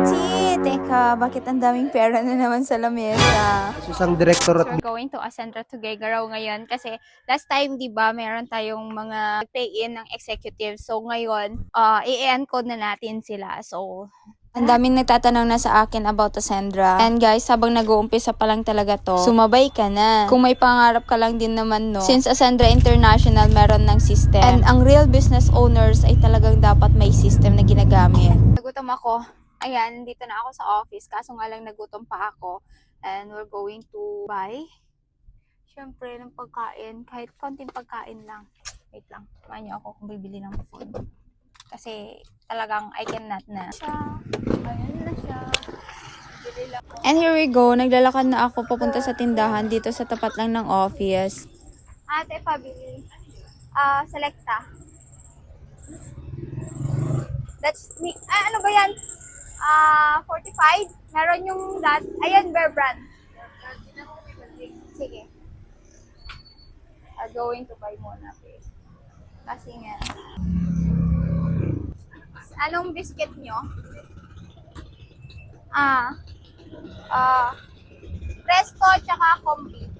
shit! Teka, bakit ang daming pera na naman sa lamesa? Isang director at We're going to Ascendra to Gaygaraw ngayon kasi last time, di ba, meron tayong mga pay-in ng executive. So, ngayon, i-encode na natin sila. So, Ang daming nagtatanong na sa akin about Ascendra. And guys, habang nag-uumpisa pa lang talaga to, sumabay ka na. Kung may pangarap ka lang din naman, no? Since Ascendra International meron ng system. And ang real business owners ay talagang dapat may system na ginagamit. nagutom ako. Ayan, dito na ako sa office. Kaso nga lang nagutom pa ako. And we're going to buy, syempre, ng pagkain. Kahit konting pagkain lang. Wait lang. Kumain niyo ako kung bibili ng food. Kasi talagang I cannot na. Ayan na siya. Bili lang ako. And here we go, naglalakad na ako papunta sa tindahan dito sa tapat lang ng office. Ate, pabili. Selecta. That's me. Ano ba yan? 45. Meron yung that. Ayan, Bear Brand. Sige. Going to buy muna, babe. Kasi nga. Anong biscuit nyo? Presto tsaka combi.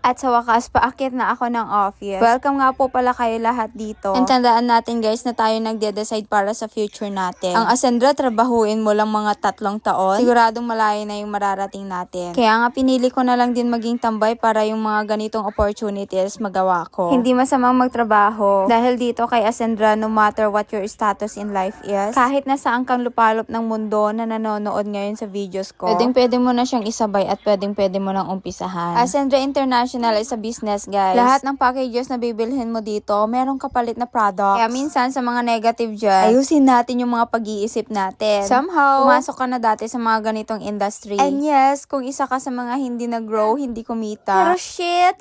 At sa wakas, paakit na ako ng office. Welcome nga po pala kayo lahat dito. And tandaan natin guys na tayo nagde-decide para sa future natin. Ang Ascendra, trabahuin mo lang mga 3 taon. Siguradong malayo na yung mararating natin. Kaya nga pinili ko na lang din maging tambay para yung mga ganitong opportunities magawa ko. Hindi masamang magtrabaho. Dahil dito kay Ascendra, no matter what your status in life is, kahit nasaan kang lupalop ng mundo na nanonood ngayon sa videos ko, pwede mo na siyang isabay at pwede mo nang umpisahan. Ascendra International is a business, guys. Lahat ng packages na bibilhin mo dito, merong kapalit na product. Kaya minsan sa mga negative dyan, ayusin natin yung mga pag-iisip natin. Somehow, pumasok ka na dati sa mga ganitong industry. And yes, kung isa ka sa mga hindi nag-grow, hindi kumita. Pero shit,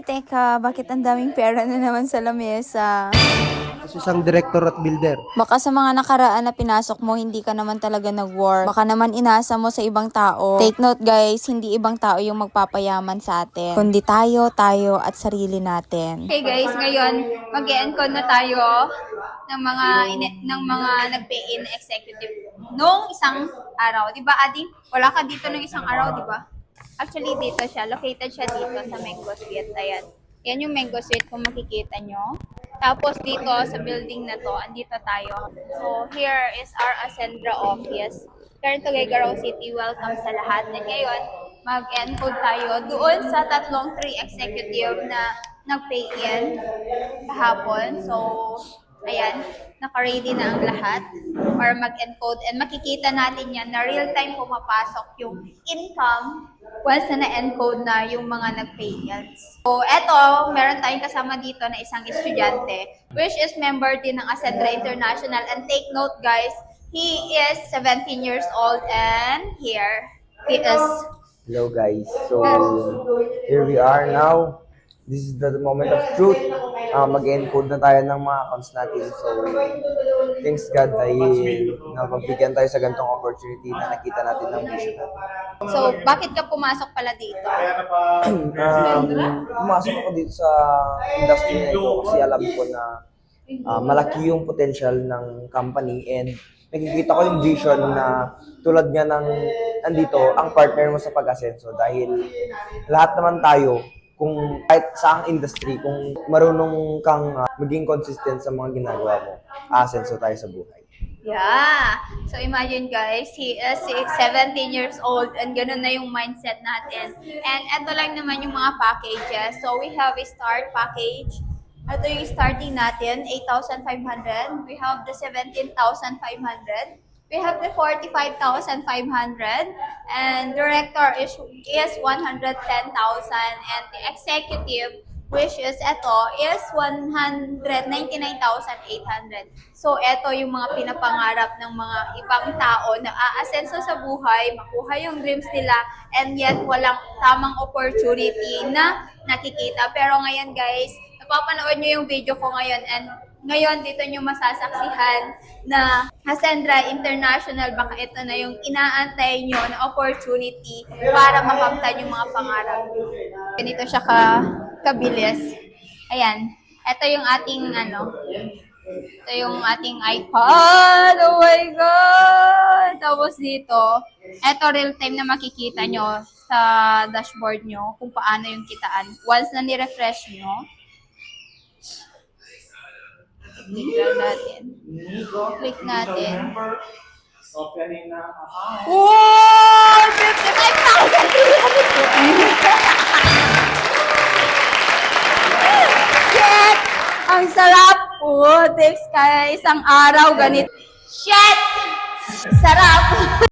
teka, bakit ang daming pera na naman sa lamesa? isang director at builder. Baka sa mga nakaraan na pinasok mo, hindi ka naman talaga nag-work. Baka naman inasa mo sa ibang tao. Take note guys, hindi ibang tao yung magpapayaman sa atin. Kundi tayo at sarili natin. Okay guys, ngayon mag-encode na tayo ng mga nag-pay-in executive nung isang araw. 'Di ba, Adi? Wala ka dito nung isang araw, 'di ba? Actually dito siya, located siya dito sa Mango Suite. Ayan. Yan yung Mango Suite kung makikita nyo. Tapos dito sa building na to, andito tayo. So here is our Ascendra office. Here to Gaygaraw City, welcome sa lahat. And ngayon, mag-encode tayo doon sa 3 executive na nag-pay-in kahapon. So, ayan, naka-ready na ang lahat para mag-encode. And makikita natin yan na real-time pumapasok yung income once na na-encode na yung mga nag-pay-ins. So, eto, meron tayong kasama dito na isang estudyante, which is member din ng Ascendra International. And take note, guys, he is 17 years old and here he is. Hello guys, so here we are now. This is the moment of truth. Mag-encode na tayo ng mga accounts natin. So, thanks God dahil napagbigyan tayo sa ganitong opportunity na nakita natin ng vision natin. So, bakit ka pumasok pala dito? Pumasok ako dito sa industry na ito kasi alam ko na malaki yung potential ng company and nakikita ko yung vision na tulad nga ng andito, ang partner mo sa pag-asenso dahil lahat naman tayo, kung kahit saang industry, kung marunong kang maging consistent sa mga ginagawa mo, asenso tayo sa buhay. Yeah. So imagine guys, he is 17 years old and ganun na yung mindset natin. And eto lang naman yung mga packages. So we have a start package. Ito yung starting natin, 8,500. We have the 17,500. We have the 45,500. And director is 110,000. And the executive, which is ito, is 199,800. So, ito yung mga pinapangarap ng mga ibang tao na aasenso sa buhay, makuha yung dreams nila, and yet walang tamang opportunity na nakikita. Pero ngayon guys, napapanood nyo yung video ko ngayon, and ngayon dito nyo masasaksihan na Ascendra International, baka ito na yung inaantay nyo na opportunity para makamtan yung mga pangarap. Ganito siya kabilis. Ayan. Ito yung ating Ito yung ating iPad. Oh my God! Tapos dito, ito real time na makikita nyo sa dashboard nyo kung paano yung kitaan. Once na ni-refresh nyo, click lang natin. Click natin. Wow! 55,000! Shit! Ang sarap! Oh, tips kaya isang araw ganito. Shit! Sarap!